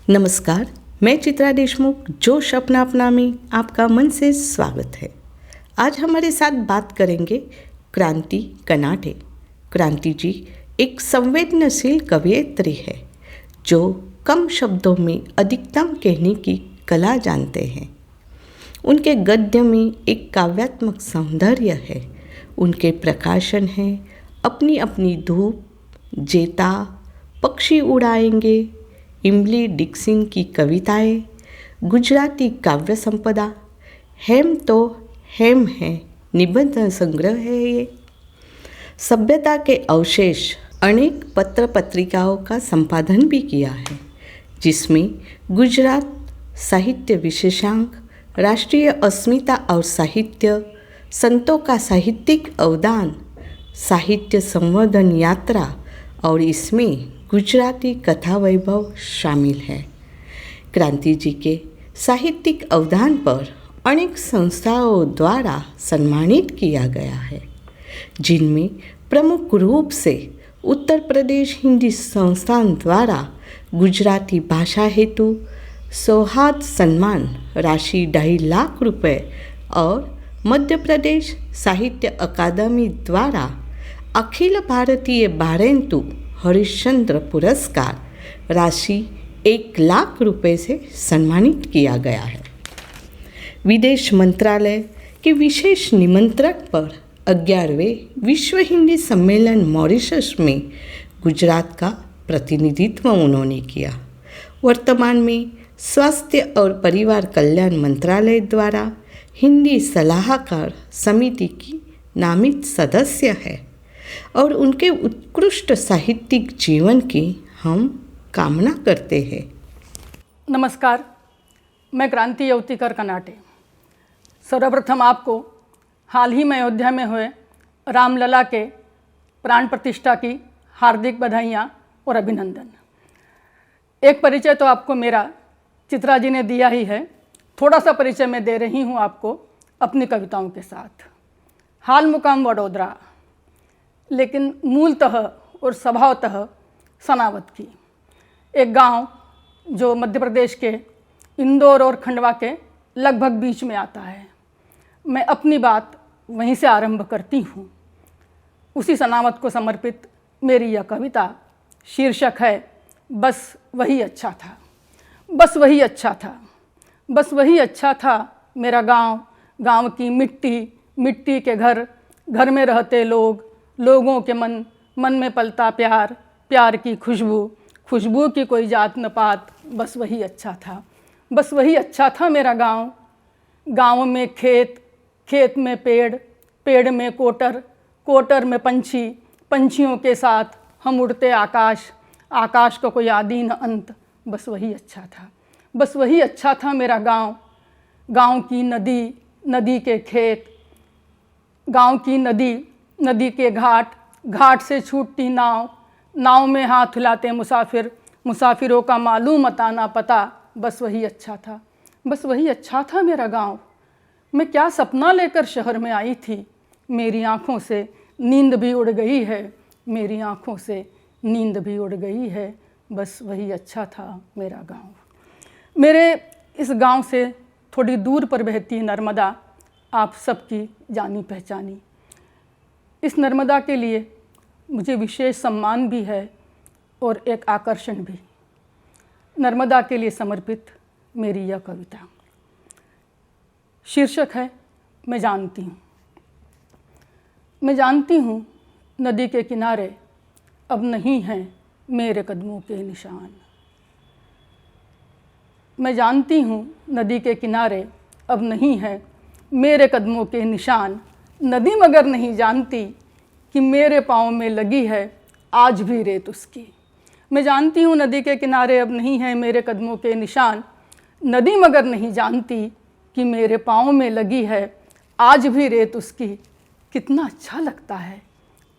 नमस्कार, मैं चित्रा देशमुख जोश अपना अपना में आपका मन से स्वागत है। आज हमारे साथ बात करेंगे क्रांति कनाटे। क्रांति जी एक संवेदनशील कवयित्री है जो कम शब्दों में अधिकतम कहने की कला जानते हैं। उनके गद्य में एक काव्यात्मक सौंदर्य है। उनके प्रकाशन हैं अपनी अपनी धूप, जेता, पक्षी उड़ाएंगे, इमली डिक्सन की कविताएं, गुजराती काव्य संपदा, हेम तो हेम है निबंध संग्रह है ये। सभ्यता के अवशेष अनेक पत्र पत्रिकाओं का संपादन भी किया है, जिसमें गुजरात साहित्य विशेषांक, राष्ट्रीय अस्मिता और साहित्य, संतों का साहित्यिक अवदान, साहित्य संवर्धन यात्रा और इसमें गुजराती कथा वैभव शामिल है। क्रांति जी के साहित्यिक अवदान पर अनेक संस्थाओं द्वारा सम्मानित किया गया है, जिनमें प्रमुख रूप से उत्तर प्रदेश हिंदी संस्थान द्वारा गुजराती भाषा हेतु सौहार्द सम्मान राशि 2.5 लाख रुपए और मध्य प्रदेश साहित्य अकादमी द्वारा अखिल भारतीय बारेंतु हरिश्चंद्र पुरस्कार राशि 1 लाख रुपए से सम्मानित किया गया है। विदेश मंत्रालय के विशेष निमंत्रण पर 11वें विश्व हिंदी सम्मेलन मॉरिशस में गुजरात का प्रतिनिधित्व उन्होंने किया। वर्तमान में स्वास्थ्य और परिवार कल्याण मंत्रालय द्वारा हिंदी सलाहकार समिति की नामित सदस्य है और उनके उत्कृष्ट साहित्यिक जीवन की हम कामना करते हैं। नमस्कार, मैं क्रांति यवतीकर कनाटे। सर्वप्रथम आपको हाल ही में अयोध्या में हुए रामलला के प्राण प्रतिष्ठा की हार्दिक बधाइयाँ और अभिनंदन। एक परिचय तो आपको मेरा चित्रा जी ने दिया ही है, थोड़ा सा परिचय मैं दे रही हूँ आपको अपनी कविताओं के साथ। हाल मुकाम वडोदरा, लेकिन मूलतः और स्वभावतः सनावत की, एक गांव जो मध्य प्रदेश के इंदौर और खंडवा के लगभग बीच में आता है। मैं अपनी बात वहीं से आरंभ करती हूँ। उसी सनावत को समर्पित मेरी यह कविता, शीर्षक है बस वही अच्छा था। बस वही अच्छा था, बस वही अच्छा था मेरा गांव, गांव की मिट्टी, मिट्टी के घर, घर में रहते लोग, लोगों के मन, मन में पलता प्यार, प्यार की खुशबू, खुशबू की कोई जात न पात। बस वही अच्छा था, बस वही अच्छा था मेरा गांव। गांव में खेत, खेत में पेड़, पेड़ में कोटर, कोटर में पंछी, पंछियों के साथ हम उड़ते आकाश, आकाश का कोई आदि न अंत। बस वही अच्छा था, बस वही अच्छा था मेरा गांव। गांव की नदी, नदी के खेत, गांव की नदी, नदी के घाट, घाट से छूटती नाव, नाव में हाथ हिलाते मुसाफिर, मुसाफिरों का मालूम अता पता। बस वही अच्छा था, बस वही अच्छा था मेरा गांव। मैं क्या सपना लेकर शहर में आई थी, मेरी आँखों से नींद भी उड़ गई है, मेरी आँखों से नींद भी उड़ गई है। बस वही अच्छा था मेरा गांव। मेरे इस गांव से थोड़ी दूर पर बहती नर्मदा आप सबकी जानी पहचानी। इस नर्मदा के लिए मुझे विशेष सम्मान भी है और एक आकर्षण भी। नर्मदा के लिए समर्पित मेरी यह कविता, शीर्षक है मैं जानती हूँ। मैं जानती हूँ नदी के किनारे अब नहीं हैं मेरे कदमों के निशान। मैं जानती हूँ नदी के किनारे अब नहीं हैं मेरे कदमों के निशान। नदी मगर नहीं जानती कि मेरे पाँव में लगी है आज भी रेत उसकी। मैं जानती हूँ नदी के किनारे अब नहीं है मेरे कदमों के निशान। नदी मगर नहीं जानती कि मेरे पाँव में लगी है आज भी रेत उसकी। कितना अच्छा लगता है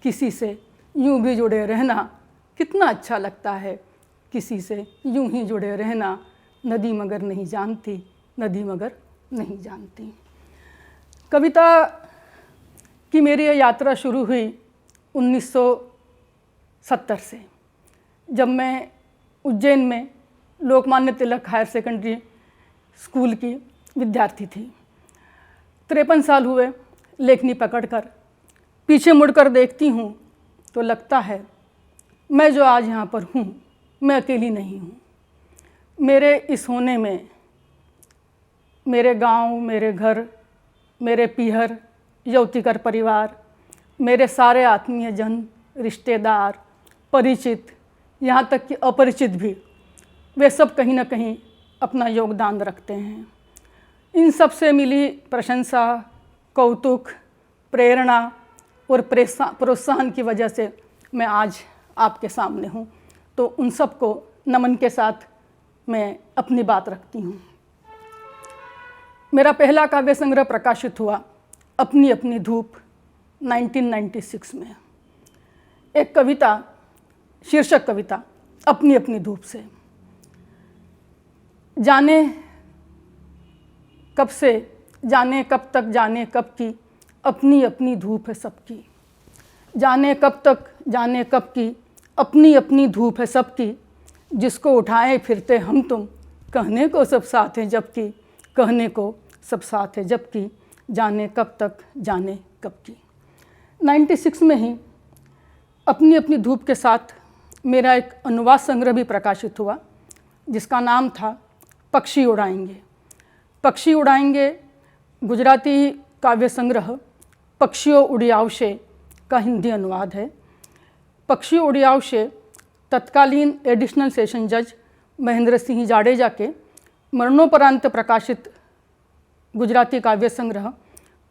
किसी से यूं भी जुड़े रहना, कितना अच्छा लगता है किसी से यूं ही जुड़े रहना। नदी मगर नहीं जानती, नदी मगर नहीं जानती। कविता की मेरी यह यात्रा शुरू हुई 1970 से, जब मैं उज्जैन में Lokmanya Tilak higher secondary school की विद्यार्थी थी। 53 साल हुए लेखनी पकड़कर। पीछे मुड़कर देखती हूँ तो लगता है मैं जो आज यहाँ पर हूँ मैं अकेली नहीं हूँ। मेरे इस होने में मेरे गांव, मेरे घर, मेरे पीहर, यौतिकर परिवार, मेरे सारे आत्मीय जन, रिश्तेदार, परिचित, यहाँ तक कि अपरिचित भी, वे सब कहीं ना कहीं अपना योगदान रखते हैं। इन सब से मिली प्रशंसा, कौतुक, प्रेरणा और प्रोत्साहन की वजह से मैं आज आपके सामने हूँ। तो उन सबको नमन के साथ मैं अपनी बात रखती हूँ। मेरा पहला काव्य संग्रह प्रकाशित हुआ अपनी अपनी धूप 1996 में। एक कविता, शीर्षक कविता अपनी अपनी धूप से। जाने कब से, जाने कब तक, जाने कब की अपनी अपनी धूप है सबकी। जाने कब तक, जाने कब की अपनी अपनी धूप है सबकी। जिसको उठाए फिरते हम तुम, कहने को सब साथ हैं जबकि, कहने को सब साथ है जबकि, जाने कब तक, जाने कब की। 96 में ही अपनी अपनी धूप के साथ मेरा एक अनुवाद संग्रह भी प्रकाशित हुआ जिसका नाम था पक्षी उड़ाएंगे। पक्षी उड़ाएंगे गुजराती काव्य संग्रह पक्षियों उड़ियावशे का हिंदी अनुवाद है। पक्षी उड़ियावशे तत्कालीन एडिशनल सेशन जज महेंद्र सिंह जाडेजा के मरणोपरांत प्रकाशित गुजराती काव्य संग्रह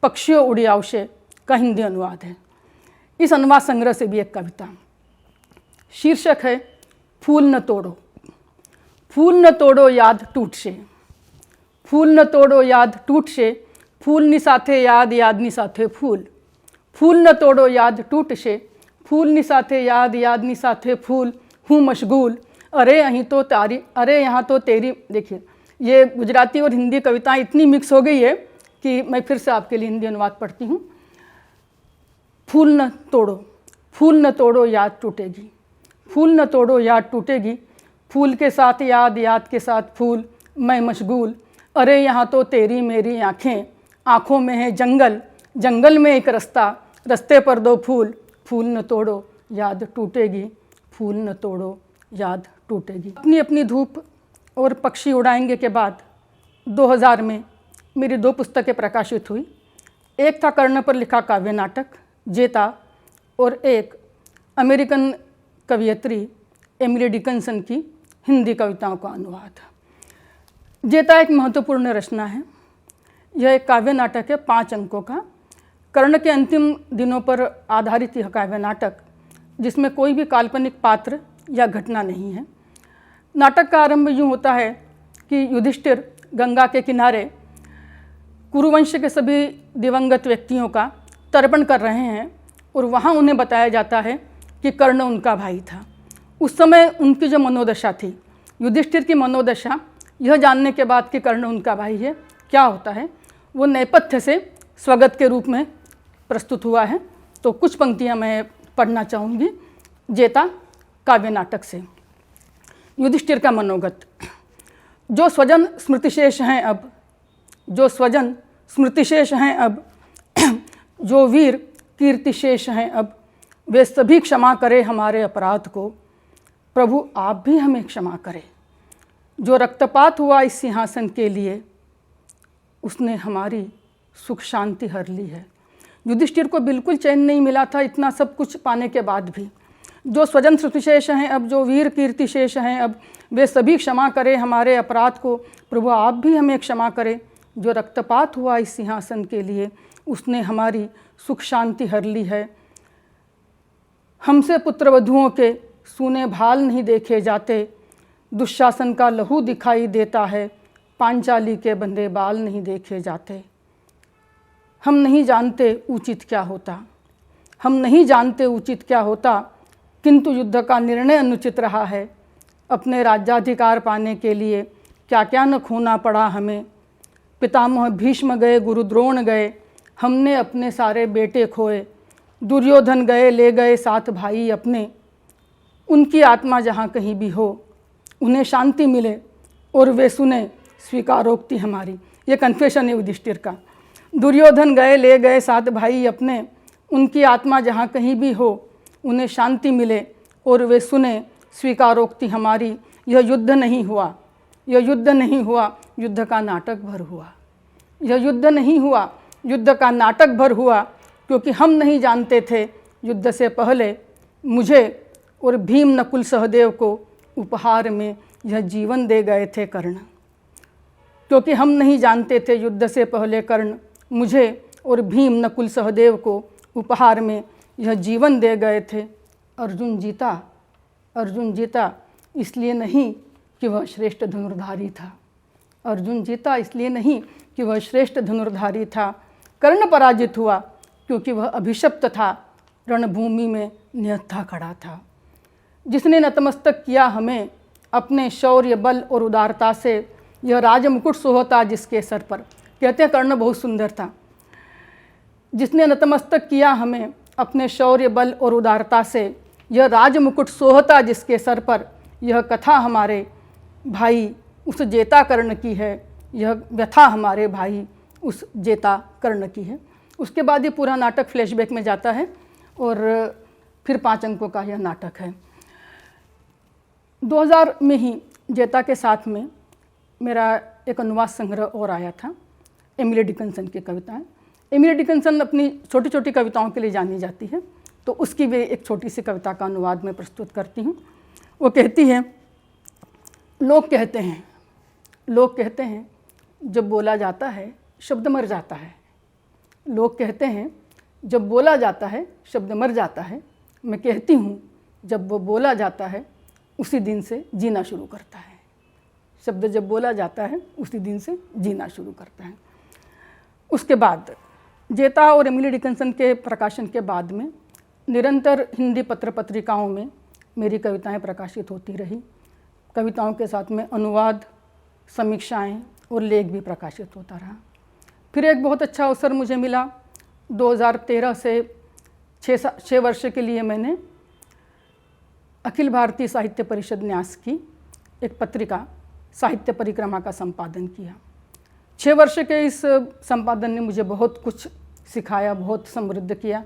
पक्षियों उड़ियावशे का हिंदी अनुवाद है। इस अनुवाद संग्रह से भी एक कविता, शीर्षक है फूल न तोड़ो। फूल न तोड़ो याद टूटशे, फूल न तोड़ो याद टूटशे, फूल नि साथे याद, याद नि साथे फूल। फूल न तोड़ो याद टूटशे, फूल नि साथे याद, याद नि साथे फूल। हूँ मशगूल, अरे यहीं तो तारी, अरे यहाँ तो तेरी। देखिए, ये गुजराती और हिंदी कविताएं इतनी मिक्स हो गई है कि मैं फिर से आपके लिए हिंदी अनुवाद पढ़ती हूँ। फूल न तोड़ो, फूल न तोड़ो याद टूटेगी, फूल न तोड़ो याद टूटेगी। फूल के साथ याद, याद के साथ फूल, मैं मशगूल। अरे यहाँ तो तेरी मेरी आँखें, आँखों में है जंगल, जंगल में एक रास्ता, रास्ते पर दो फूल। फूल न तोड़ो याद टूटेगी, फूल न तोड़ो याद टूटेगी। अपनी अपनी धूप और पक्षी उड़ाएंगे के बाद 2000 में मेरी 2 पुस्तकें प्रकाशित हुई। एक था कर्ण पर लिखा काव्य नाटक जेता, और एक अमेरिकन कवियत्री एमिली डिकन्सन की हिंदी कविताओं का अनुवाद। जेता एक महत्वपूर्ण रचना है। यह एक काव्य नाटक है 5 अंकों का। कर्ण के अंतिम दिनों पर आधारित यह काव्य नाटक, जिसमें कोई भी काल्पनिक पात्र या घटना नहीं है। नाटक का आरंभ यूँ होता है कि युधिष्ठिर गंगा के किनारे कुरुवंश के सभी दिवंगत व्यक्तियों का तर्पण कर रहे हैं और वहाँ उन्हें बताया जाता है कि कर्ण उनका भाई था। उस समय उनकी जो मनोदशा थी, युधिष्ठिर की मनोदशा, यह जानने के बाद कि कर्ण उनका भाई है, क्या होता है, वो नेपथ्य से स्वगत के रूप में प्रस्तुत हुआ है। तो कुछ पंक्तियाँ मैं पढ़ना चाहूँगी जेता काव्य नाटक से। युधिष्ठिर का मनोगत। जो स्वजन स्मृतिशेष हैं अब, जो स्वजन स्मृतिशेष हैं अब, जो वीर कीर्तिशेष हैं अब, वे सभी क्षमा करें हमारे अपराध को। प्रभु आप भी हमें क्षमा करें। जो रक्तपात हुआ इस सिंहासन के लिए, उसने हमारी सुख शांति हर ली है। युधिष्ठिर को बिल्कुल चैन नहीं मिला था इतना सब कुछ पाने के बाद भी। जो स्वजन स्मृतिशेष हैं अब, जो वीर कीर्तिशेष हैं अब, वे सभी क्षमा करें हमारे अपराध को। प्रभु आप भी हमें क्षमा करें। जो रक्तपात हुआ इस सिंहासन के लिए, उसने हमारी सुख शांति हर ली है। हमसे पुत्रवधुओं के सूने भाल नहीं देखे जाते, दुशासन का लहू दिखाई देता है, पांचाली के बंधे बाल नहीं देखे जाते। हम नहीं जानते उचित क्या होता, हम नहीं जानते उचित क्या होता, किंतु युद्ध का निर्णय अनुचित रहा है। अपने राज्याधिकार पाने के लिए क्या क्या न खोना पड़ा हमें। पितामह भीष्म गए, गुरु द्रोण गए, हमने अपने सारे बेटे खोए। दुर्योधन गए, ले गए 7 भाई अपने, उनकी आत्मा जहाँ कहीं भी हो। उन्हें शांति मिले और वे सुने स्वीकारोक्ति हमारी। ये कन्फेशन है युधिष्ठिर का। दुर्योधन गए ले गए 7 भाई अपने, उनकी आत्मा जहाँ कहीं भी हो उन्हें शांति मिले और वे सुने स्वीकारोक्ति हमारी। यह युद्ध नहीं हुआ, यह युद्ध नहीं हुआ, युद्ध का नाटक भर हुआ। यह युद्ध नहीं हुआ, युद्ध का नाटक भर हुआ, क्योंकि हम नहीं जानते थे युद्ध से पहले मुझे और भीम नकुल सहदेव को उपहार में यह जीवन दे गए थे कर्ण। क्योंकि हम नहीं जानते थे युद्ध से पहले कर्ण मुझे और भीम नकुल सहदेव को उपहार में यह जीवन दे गए थे। अर्जुन जीता, अर्जुन जीता इसलिए नहीं कि वह श्रेष्ठ धनुर्धारी था। अर्जुन जीता इसलिए नहीं कि वह श्रेष्ठ धनुर्धारी था। कर्ण पराजित हुआ क्योंकि वह अभिशप्त था, रणभूमि में निहत्था खड़ा था। जिसने नतमस्तक किया हमें अपने शौर्य बल और उदारता से, यह राजमुकुट सोहता जिसके सर पर। कहते हैं कर्ण बहुत सुंदर था। जिसने नतमस्तक किया हमें अपने शौर्य बल और उदारता से, यह राजमुकुट सोहता जिसके सर पर। यह कथा हमारे भाई उस जेता कर्ण की है, यह व्यथा हमारे भाई उस जेता कर्ण की है। उसके बाद ये पूरा नाटक फ्लैशबैक में जाता है और फिर 5 अंकों का यह नाटक है। 2000 में ही जेता के साथ में मेरा एक अनुवाद संग्रह और आया था, एमिली डिकिंसन की कविताएं। एमिली डिकिंसन अपनी छोटी छोटी कविताओं के लिए जानी जाती है, तो उसकी भी एक छोटी सी कविता का अनुवाद मैं प्रस्तुत करती हूँ। वो कहती है, लोग कहते हैं जब बोला जाता है शब्द मर जाता है। लोग कहते हैं जब बोला जाता है शब्द मर जाता है। मैं कहती हूँ जब वो बोला जाता है उसी दिन से जीना शुरू करता है। शब्द जब बोला जाता है उसी दिन से जीना शुरू करता है। उसके बाद जेता और एमिली डिकिंसन के प्रकाशन के बाद में निरंतर हिंदी पत्र पत्रिकाओं में मेरी कविताएं प्रकाशित होती रही। कविताओं के साथ में अनुवाद, समीक्षाएं और लेख भी प्रकाशित होता रहा। फिर एक बहुत अच्छा अवसर मुझे मिला। 2013 से 6 वर्ष के लिए मैंने अखिल भारतीय साहित्य परिषद न्यास की एक पत्रिका साहित्य परिक्रमा का संपादन किया। 6 वर्ष के इस संपादन ने मुझे बहुत कुछ सिखाया, बहुत समृद्ध किया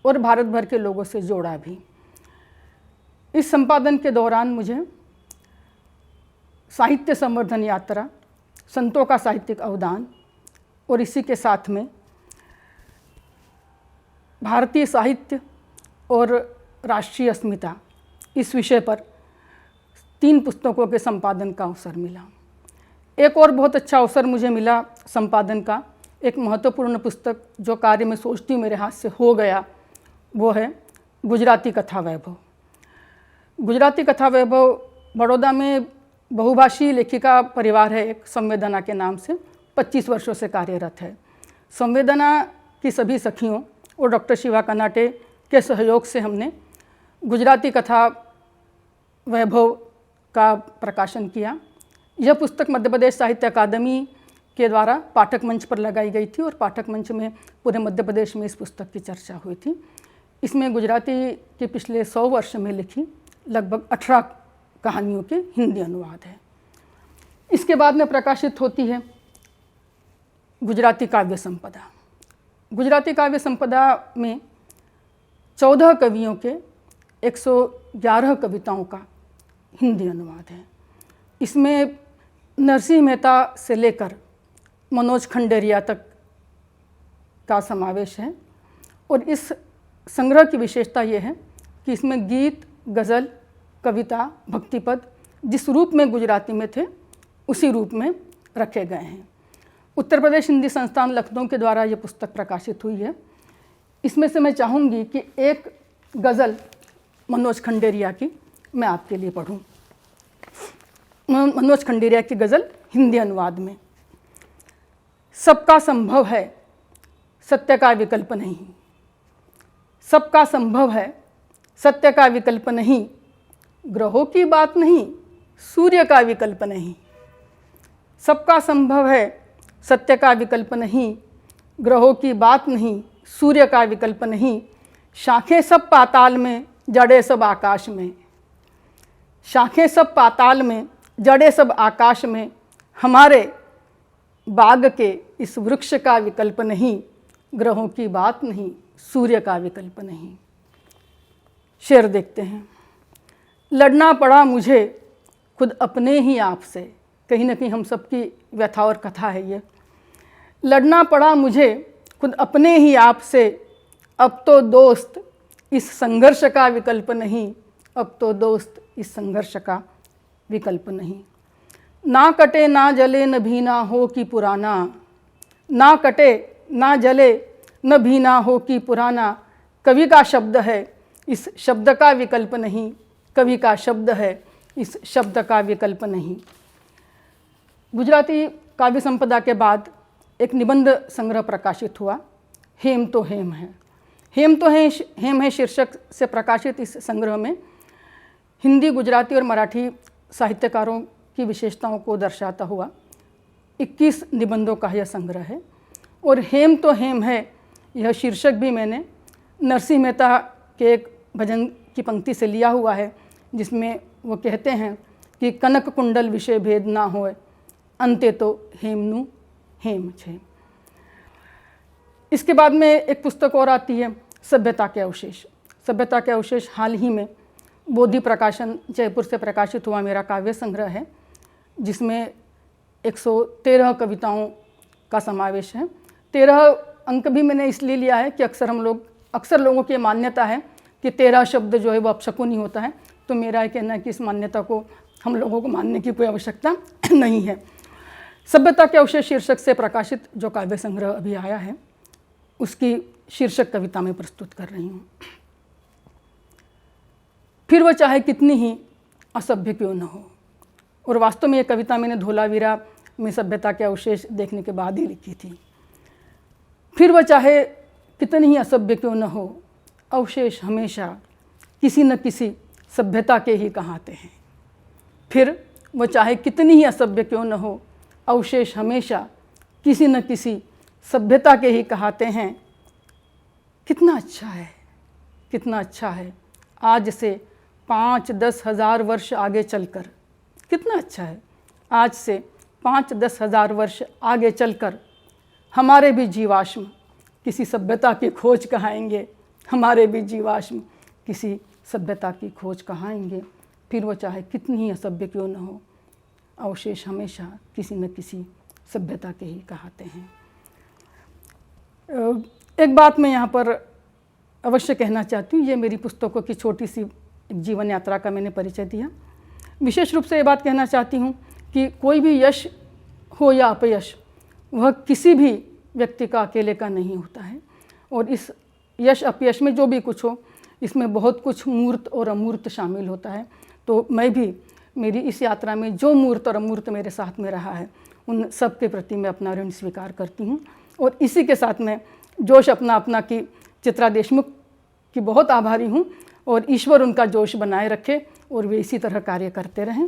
और भारत भर के लोगों से जोड़ा भी। इस संपादन के दौरान मुझे साहित्य संवर्धन यात्रा, संतों का साहित्यिक अवदान और इसी के साथ में भारतीय साहित्य और राष्ट्रीय अस्मिता, इस विषय पर 3 पुस्तकों के संपादन का अवसर मिला। एक और बहुत अच्छा अवसर मुझे मिला संपादन का, एक महत्वपूर्ण पुस्तक जो कार्य में सोचती हूँ मेरे हाथ से हो गया, वो है गुजराती कथा वैभव। गुजराती कथा वैभव बड़ौदा में बहुभाषी लेखिका परिवार है एक, संवेदना के नाम से, 25 वर्षों से कार्यरत है। संवेदना की सभी सखियों और डॉक्टर शिवा कनाटे के सहयोग से हमने गुजराती कथा वैभव का प्रकाशन किया। यह पुस्तक मध्य प्रदेश साहित्य अकादमी के द्वारा पाठक मंच पर लगाई गई थी और पाठक मंच में पूरे मध्य प्रदेश में इस पुस्तक की चर्चा हुई थी। इसमें गुजराती के पिछले 100 वर्ष में लिखी लगभग 18 कहानियों के हिंदी अनुवाद है। इसके बाद में प्रकाशित होती है गुजराती काव्य संपदा। गुजराती काव्य संपदा में 14 कवियों के 111 कविताओं का हिंदी अनुवाद है। इसमें नरसिंह मेहता से लेकर मनोज खंडेरिया तक का समावेश है और इस संग्रह की विशेषता ये है कि इसमें गीत, गज़ल, कविता, भक्तिपद जिस रूप में गुजराती में थे उसी रूप में रखे गए हैं। उत्तर प्रदेश हिंदी संस्थान लखनऊ के द्वारा ये पुस्तक प्रकाशित हुई है। इसमें से मैं चाहूँगी कि एक गज़ल मनोज खंडेरिया की मैं आपके लिए पढ़ूँ। मनोज खंडेरिया की गज़ल हिंदी अनुवाद में। सबका संभव है, सत्य का विकल्प नहीं। सबका संभव है, सत्य का विकल्प नहीं। ग्रहों की बात नहीं, सूर्य का विकल्प नहीं। सबका संभव है, सत्य का विकल्प नहीं। ग्रहों की बात नहीं, सूर्य का विकल्प नहीं। शाखें सब पाताल में, जड़ें सब आकाश में। शाखें सब पाताल में, जड़ें सब आकाश में, हमारे बाग के इस वृक्ष का विकल्प नहीं, ग्रहों की बात नहीं, सूर्य का विकल्प नहीं। शेर देखते हैं। लड़ना पड़ा मुझे खुद अपने ही आप से, कहीं ना कहीं हम सबकी व्यथा और कथा है ये। लड़ना पड़ा मुझे खुद अपने ही आप से, अब तो दोस्त इस संघर्ष का विकल्प नहीं, अब तो दोस्त इस संघर्ष का विकल्प नहीं। ना कटे ना जले न भीना हो कि पुराना, ना कटे ना जले न भीना हो कि पुराना, कवि का शब्द है इस शब्द का विकल्प नहीं, कवि का शब्द है इस शब्द का विकल्प नहीं। गुजराती काव्य संपदा के बाद एक निबंध संग्रह प्रकाशित हुआ, हेम तो हेम है। हेम तो हेम है शीर्षक से प्रकाशित इस संग्रह में हिंदी, गुजराती और मराठी साहित्यकारों की विशेषताओं को दर्शाता हुआ 21 निबंधों का यह संग्रह है। और हेम तो हेम है यह शीर्षक भी मैंने नरसिंह मेहता के एक भजन की पंक्ति से लिया हुआ है, जिसमें वो कहते हैं कि कनक कुंडल विषय भेद ना होए, अंते तो हेमनु हेम छे। इसके बाद में एक पुस्तक और आती है, सभ्यता के अवशेष। सभ्यता के अवशेष हाल ही में बोधि प्रकाशन जयपुर से प्रकाशित हुआ मेरा काव्य संग्रह है, जिसमें 113 कविताओं का समावेश है। 13 अंक भी मैंने इसलिए लिया है कि अक्सर लोगों की मान्यता है कि 13 शब्द जो है वो अपशकुनी होता है, तो मेरा कहना है कि इस मान्यता को हम लोगों को मानने की कोई आवश्यकता नहीं है। सभ्यता के अवशेष शीर्षक से प्रकाशित जो काव्य संग्रह अभी आया है, उसकी शीर्षक कविता में प्रस्तुत कर रही हूँ। फिर वह चाहे कितनी ही असभ्य क्यों न हो। और वास्तव में ये कविता मैंने धोलावीरा में सभ्यता के अवशेष देखने के बाद ही लिखी थी। फिर वह चाहे कितनी ही असभ्य क्यों न हो, अवशेष हमेशा किसी न किसी सभ्यता के ही कहाते हैं। फिर वह चाहे कितनी ही असभ्य क्यों न हो, अवशेष हमेशा किसी न किसी सभ्यता के ही कहाते हैं। कितना अच्छा है, कितना अच्छा है आज से 5-10 हज़ार वर्ष आगे चलकर, कितना अच्छा है आज से 5-10 हज़ार वर्ष आगे चलकर हमारे भी जीवाश्म किसी सभ्यता की खोज कहाएंगे, हमारे भी जीवाश्म किसी सभ्यता की खोज कहाएंगे। फिर वो चाहे कितनी ही असभ्य क्यों न हो, अवशेष हमेशा किसी न किसी सभ्यता के ही कहाते हैं। एक बात मैं यहाँ पर अवश्य कहना चाहती हूँ, ये मेरी पुस्तकों की छोटी सी जीवन यात्रा का मैंने परिचय दिया। विशेष रूप से ये बात कहना चाहती हूँ कि कोई भी यश हो या अपयश, वह किसी भी व्यक्ति का अकेले का नहीं होता है। और इस यश अपयश में जो भी कुछ हो, इसमें बहुत कुछ मूर्त और अमूर्त शामिल होता है। तो मैं भी मेरी इस यात्रा में जो मूर्त और अमूर्त मेरे साथ में रहा है, उन सब के प्रति मैं अपना ऋण स्वीकार करती हूँ। और इसी के साथ मैं जोश अपना अपना की चित्रा देशमुख की बहुत आभारी हूँ, और ईश्वर उनका जोश बनाए रखे और वे इसी तरह कार्य करते रहें।